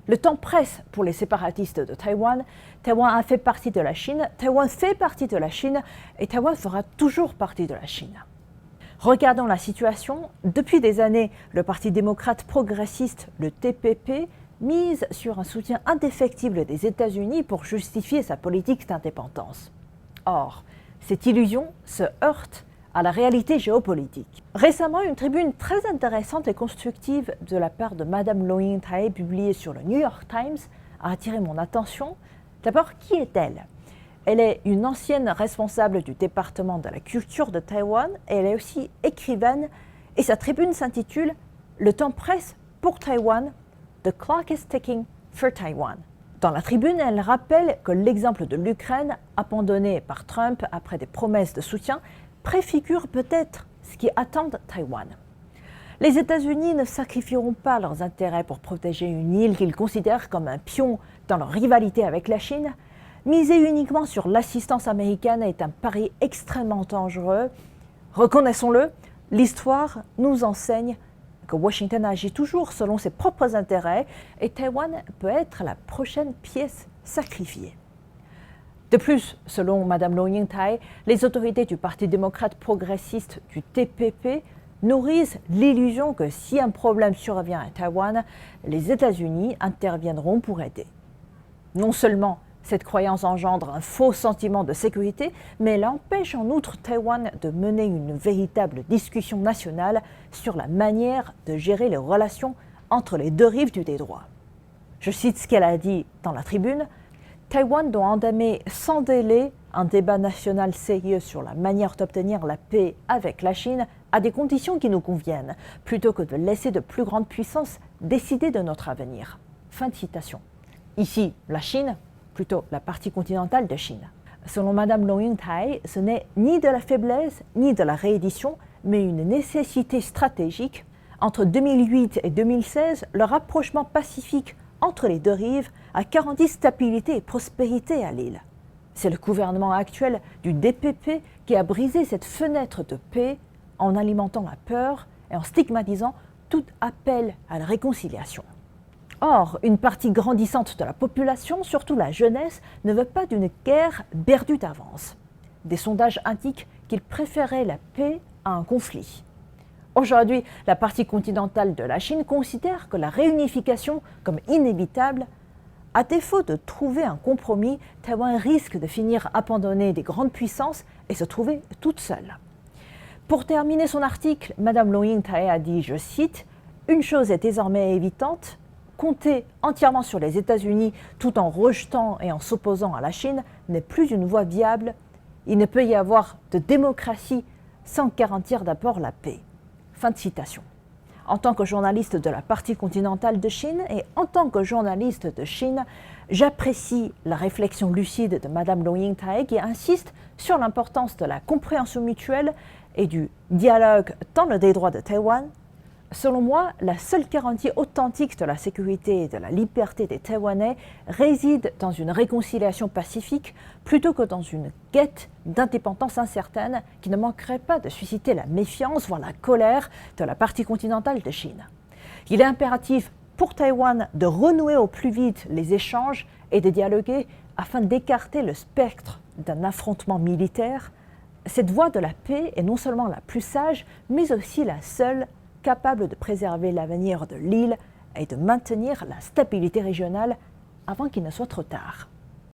Le temps presse pour les séparatistes de Taïwan. Taïwan a fait partie de la Chine, Taïwan fait partie de la Chine et Taïwan fera toujours partie de la Chine. Regardons la situation. Depuis des années, le Parti démocrate progressiste, le TPP, mise sur un soutien indéfectible des États-Unis pour justifier sa politique d'indépendance. Or, cette illusion se heurte à la réalité géopolitique. Récemment, une tribune très intéressante et constructive de la part de Madame Loh In-tae, publiée sur le New York Times, a attiré mon attention. D'abord, qui est-elle ? Elle est une ancienne responsable du département de la culture de Taïwan et elle est aussi écrivaine. Et sa tribune s'intitule « Le temps presse pour Taïwan, The clock is ticking for Taiwan ». Dans la tribune, elle rappelle que l'exemple de l'Ukraine, abandonnée par Trump après des promesses de soutien, préfigure peut-être ce qui attend Taïwan. Les États-Unis ne sacrifieront pas leurs intérêts pour protéger une île qu'ils considèrent comme un pion dans leur rivalité avec la Chine. Miser uniquement sur l'assistance américaine est un pari extrêmement dangereux. Reconnaissons-le, l'histoire nous enseigne que Washington agit toujours selon ses propres intérêts et Taïwan peut être la prochaine pièce sacrifiée. De plus, selon Mme Loh In-tae, les autorités du Parti démocrate progressiste du TPP nourrissent l'illusion que si un problème survient à Taïwan, les États-Unis interviendront pour aider. Non seulement cette croyance engendre un faux sentiment de sécurité, mais elle empêche en outre Taïwan de mener une véritable discussion nationale sur la manière de gérer les relations entre les deux rives du détroit. Je cite ce qu'elle a dit dans la tribune. Taïwan doit entamer sans délai un débat national sérieux sur la manière d'obtenir la paix avec la Chine à des conditions qui nous conviennent, plutôt que de laisser de plus grandes puissances décider de notre avenir. Fin de citation. Ici, la Chine, plutôt la partie continentale de Chine. Selon Mme Loh In-tae, ce n'est ni de la faiblesse ni de la réédition, mais une nécessité stratégique. Entre 2008 et 2016, le rapprochement pacifique entre les deux rives a garanti stabilité et prospérité à l'île. C'est le gouvernement actuel du DPP qui a brisé cette fenêtre de paix en alimentant la peur et en stigmatisant tout appel à la réconciliation. Or, une partie grandissante de la population, surtout la jeunesse, ne veut pas d'une guerre perdue d'avance. Des sondages indiquent qu'ils préféraient la paix à un conflit. Aujourd'hui, la partie continentale de la Chine considère que la réunification comme inévitable. À défaut de trouver un compromis, Taïwan risque de finir abandonnée des grandes puissances et se trouver toute seule. Pour terminer son article, Mme Loh In-tae a dit, je cite, « Une chose est désormais évidente, compter entièrement sur les États-Unis tout en rejetant et en s'opposant à la Chine n'est plus une voie viable. Il ne peut y avoir de démocratie sans garantir d'abord la paix. » Fin de citation. En tant que journaliste de la partie continentale de Chine et en tant que journaliste de Chine, j'apprécie la réflexion lucide de Mme Loh In-tae qui insiste sur l'importance de la compréhension mutuelle et du dialogue dans le détroit de Taïwan. Selon moi, la seule garantie authentique de la sécurité et de la liberté des Taïwanais réside dans une réconciliation pacifique plutôt que dans une quête d'indépendance incertaine qui ne manquerait pas de susciter la méfiance, voire la colère de la partie continentale de Chine. Il est impératif pour Taïwan de renouer au plus vite les échanges et de dialoguer afin d'écarter le spectre d'un affrontement militaire. Cette voie de la paix est non seulement la plus sage, mais aussi la seule capable de préserver l'avenir de l'île et de maintenir la stabilité régionale avant qu'il ne soit trop tard.